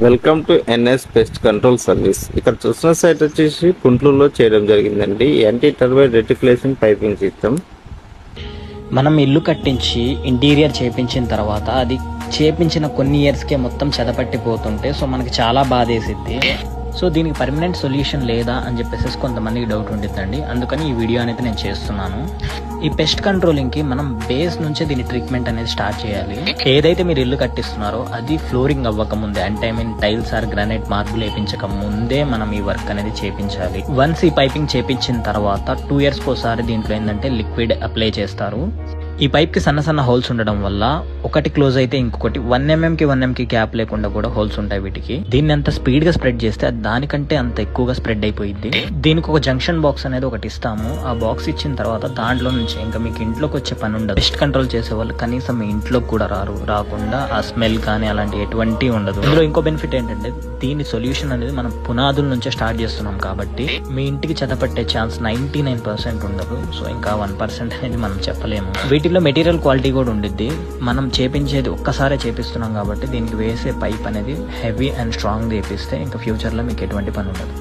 Welcome to NS pest control service. ఇక్కడ చూసిన site వచ్చేసి గుంటూరులో చేయడం జరిగిందండి. Anti termite reticulation piping system. మనం ఇల్లు కట్టించి ఇంటీరియర్ చేపించిన తర్వాత అది చేపించిన కొన్ని ఇయర్స్కే మొత్తం చెదపట్టిపోతుంటే సో మనకి చాలా బాధేసిద్ది. సో దీనికి పర్మనెంట్ సొల్యూషన్ లేదా అని చెప్పేసి కొంతమందికి డౌట్ ఉంటుందండి. అందుకని ఈ వీడియో అనేది నేను చేస్తున్నాను. ఈ పెస్ట్ కంట్రోలింగ్కి మనం బేస్ నుంచే దీని ట్రీట్మెంట్ అనేది స్టార్ట్ చేయాలి. ఏదైతే మీరు ఇల్లు కట్టిస్తున్నారో అది ఫ్లోరింగ్ అవ్వక ముందే, అంటే టైల్స్ ఆర్ గ్రానైట్ మార్బుల్ వేయించక ముందే మనం ఈ వర్క్ అనేది చేపించాలి. వన్స్ ఈ పైపింగ్ చేపించిన తర్వాత 2 years ఒకసారి దీంట్లో ఏంటంటే లిక్విడ్ అప్లై చేస్తారు. ఈ పైప్ కి సన్న సన్న హోల్స్ ఉండడం వల్ల ఒకటి క్లోజ్ అయితే ఇంకొకటి 1 mm కి 1 mm కి గ్యాప్ లేకుండా కూడా హోల్స్ ఉంటాయి వీటికి. దీన్ని అంత స్పీడ్ గా స్ప్రెడ్ చేస్తే దానికంటే అంత ఎక్కువగా స్ప్రెడ్ అయిపోయింది. దీనికి ఒక జంక్షన్ బాక్స్ అనేది ఒకటి ఇస్తాము. ఆ బాక్స్ ఇచ్చిన తర్వాత దాంట్లో నుంచి ఇంకా మీకు ఇంట్లోకి వచ్చే పని ఉండదు. పెస్ట్ కంట్రోల్ చేసే వాళ్ళు కనీసం మీ ఇంట్లోకి కూడా రాకుండా ఆ స్మెల్ కానీ అలాంటి ఎటువంటి ఉండదు. ఇందులో ఇంకో బెనిఫిట్ ఏంటంటే దీని సొల్యూషన్ అనేది మనం పునాదుల నుంచే స్టార్ట్ చేస్తున్నాం కాబట్టి మీ ఇంటికి చెదపట్టే ఛాన్స్ 99% ఉండదు. సో ఇంకా 1% అనేది మనం చెప్పలేము. వీటిలో మెటీరియల్ క్వాలిటీ కూడా ఉండిద్ది. మనం చేపించేది ఒక్కసారే చేపిస్తున్నాం కాబట్టి దీనికి వేసే పైప్ అనేది హెవీ అండ్ స్ట్రాంగ్ చేపిస్తే ఇంకా ఫ్యూచర్లో మీకు ఎటువంటి పని ఉండదు.